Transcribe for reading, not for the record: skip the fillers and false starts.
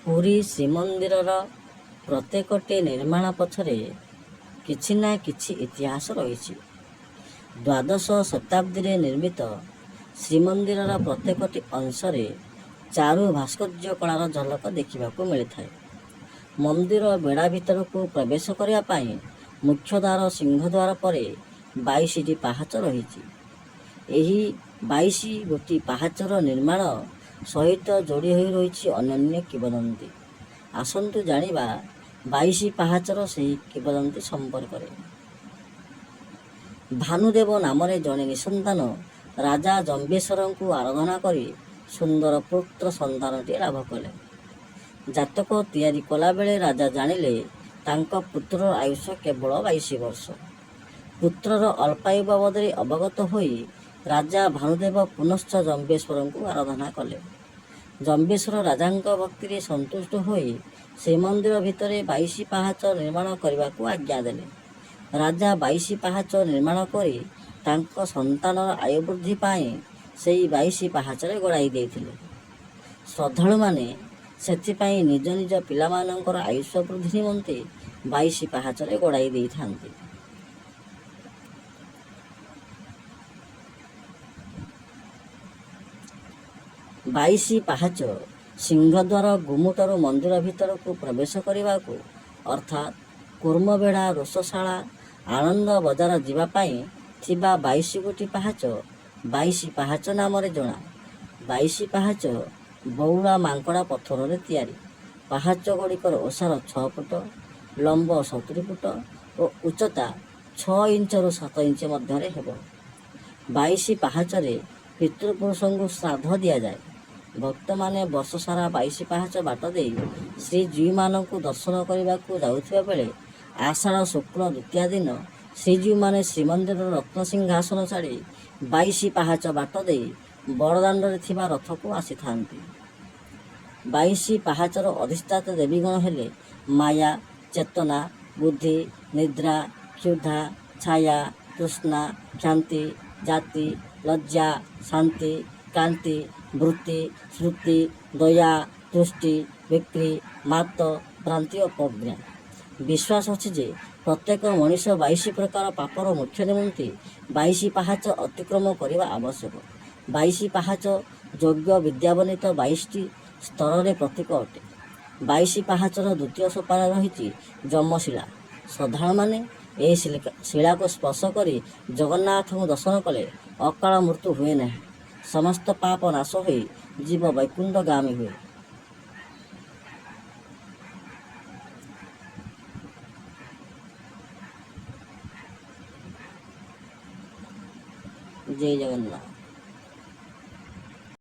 ପୁରୀ ଶ୍ରୀମନ୍ଦିରର ପ୍ରତ୍ୟେକଟି ନିର୍ମାଣ ପଛରେ କିଛି ନା କିଛି ଇତିହାସ ରହିଛି। ଦ୍ୱାଦଶ ଶତାବ୍ଦୀରେ ନିର୍ମିତ ଶ୍ରୀମନ୍ଦିରର ପ୍ରତ୍ୟେକଟି ଅଂଶରେ ଚାରୁ ଭାସ୍କର୍ଯ୍ୟ କଳାର ଝଲକ ଦେଖିବାକୁ ମିଳିଥାଏ। ମନ୍ଦିର ବେଢ଼ା ଭିତରକୁ ପ୍ରବେଶ କରିବା ପାଇଁ ମୁଖ୍ୟ ଦ୍ୱାର ସିଂହଦ୍ୱାର ପରେ 22ଟି ପାହାଚ ରହିଛି। ଏହି 22 ଗୋଟି ପାହାଚର ନିର୍ମାଣ ସହିତ ଯୋଡ଼ି ହୋଇ ରହିଛି ଅନନ୍ୟ କିମ୍ବଦନ୍ତୀ। ଆସନ୍ତୁ ଜାଣିବା 22 ପାହାଚର ସେହି କିମ୍ବଦନ୍ତୀ ସମ୍ପର୍କରେ। ଭାନୁଦେବ ନାମରେ ଜଣେ ନିଃସନ୍ତାନ ରାଜା ଜମ୍ବେଶ୍ୱରଙ୍କୁ ଆରାଧନା କରି ସୁନ୍ଦର ପୁତ୍ର ସନ୍ତାନଟିଏ ଲାଭ କଲେ। ଜାତକ ତିଆରି କଲାବେଳେ ରାଜା ଜାଣିଲେ ତାଙ୍କ ପୁତ୍ରର ଆୟୁଷ କେବଳ 22 ବର୍ଷ। ପୁତ୍ରର ଅଳ୍ପାୟୁ ବାବଦରେ ଅବଗତ ହୋଇ ରାଜା ଭାନୁଦେବ ପୁନଶ୍ଚ ଜମ୍ବେଶ୍ୱରଙ୍କୁ ଆରାଧନା କଲେ। ଜମ୍ବେଶ୍ୱର ରାଜାଙ୍କ ଭକ୍ତିରେ ସନ୍ତୁଷ୍ଟ ହୋଇ ଶ୍ରୀମନ୍ଦିର ଭିତରେ 22 ପାହାଚ ନିର୍ମାଣ କରିବାକୁ ଆଜ୍ଞା ଦେଲେ। ରାଜା 22 ପାହାଚ ନିର୍ମାଣ କରି ତାଙ୍କ ସନ୍ତାନର ଆୟୁ ବୃଦ୍ଧି ପାଇଁ ସେହି 22 ପାହାଚରେ ଗଡ଼ାଇ ଦେଇଥିଲେ। ଶ୍ରଦ୍ଧାଳୁମାନେ ସେଥିପାଇଁ ନିଜ ନିଜ ପିଲାମାନଙ୍କର ଆୟୁଷ ବୃଦ୍ଧି ନିମନ୍ତେ 22 ପାହାଚରେ ଗଡ଼ାଇ ଦେଇଥାନ୍ତି। 22 ପାହାଚ ସିଂହଦ୍ୱାର ଗୁମୁଟରୁ ମନ୍ଦିର ଭିତରକୁ ପ୍ରବେଶ କରିବାକୁ ଅର୍ଥାତ୍ କୁର୍ମବେଢ଼ା, ରୋଷଶାଳା, ଆନନ୍ଦ ବଜାର ଯିବା ପାଇଁ ଥିବା 22 ଗୋଟି ପାହାଚ 22 ପାହାଚ ନାମରେ ଜଣା। 22 ପାହାଚ ବଉଳା ମାଙ୍କଡ଼ା ପଥରରେ ତିଆରି। ପାହାଚ ଗୁଡ଼ିକର ଓସାର 6 ଫୁଟ, ଲମ୍ବ 70 ଫୁଟ ଓ ଉଚ୍ଚତା 6 ଇଞ୍ଚରୁ 7 ଇଞ୍ଚ ମଧ୍ୟରେ ହେବ। 22 ପାହାଚରେ ପିତୃପୁରୁଷଙ୍କୁ ଶ୍ରାଦ୍ଧ ଦିଆଯାଏ। ଭକ୍ତମାନେ ବର୍ଷ ସାରା 22 ପାହାଚ ବାଟ ଦେଇ ଶ୍ରୀଜୀଉମାନଙ୍କୁ ଦର୍ଶନ କରିବାକୁ ଯାଉଥିବା ବେଳେ ଆଷାଢ଼ ଶୁକ୍ଳ ଦ୍ୱିତୀୟା ଦିନ ଶ୍ରୀଜୀଉମାନେ ଶ୍ରୀମନ୍ଦିରର ରତ୍ନସିଂହାସନ ଛାଡ଼ି 22 ପାହାଚ ବାଟ ଦେଇ ବଡ଼ଦାଣ୍ଡରେ ଥିବା ରଥକୁ ଆସିଥାନ୍ତି। 22 ପାହାଚର ଅଧିଷ୍ଠାତା ଦେବୀଗଣ ହେଲେ ମାୟା, ଚେତନା, ବୁଦ୍ଧି, ନିଦ୍ରା, କ୍ଷୁଧା, ଛାୟା, ତୃଷ୍ଣା, କ୍ଷାନ୍ତି, ଜାତି, ଲଜ୍ଜା, ଶାନ୍ତି, କାନ୍ତି, ବୃତ୍ତି, ଶ୍ରୁତି, ଦୟା, ତୁଷ୍ଟି, ବିକ୍ରି, ମାତ, ଭ୍ରାନ୍ତି ଓ ପ୍ରଜ୍ଞା। ବିଶ୍ୱାସ ଅଛି ଯେ ପ୍ରତ୍ୟେକ ମଣିଷ 22 ପ୍ରକାର ପାପର ମୋକ୍ଷ ନିମନ୍ତେ 22 ପାହାଚ ଅତିକ୍ରମ କରିବା ଆବଶ୍ୟକ। 22 ପାହାଚ ଯୋଗ୍ୟ ବିଦ୍ୟାବନିତ 22ଟି ସ୍ତରରେ ପ୍ରତୀକ ଅଟେ। 22 ପାହାଚର ଦ୍ୱିତୀୟ ସୋପାନ ରହିଛି ଯମଶିଳା। ଶ୍ରଦ୍ଧାଳୁମାନେ ଏହି ଶିଳାକୁ ସ୍ପର୍ଶ କରି ଜଗନ୍ନାଥଙ୍କୁ ଦର୍ଶନ କଲେ ଅକାଳ ମୃତ୍ୟୁ ହୁଏ ନାହିଁ, ସମସ୍ତ ପାପ ନାଶ ହୋଇ ଜୀବ ବୈକୁଣ୍ଠଗାମୀ ହୁଏ। ଜୟ ଜଗନ୍ନାଥ।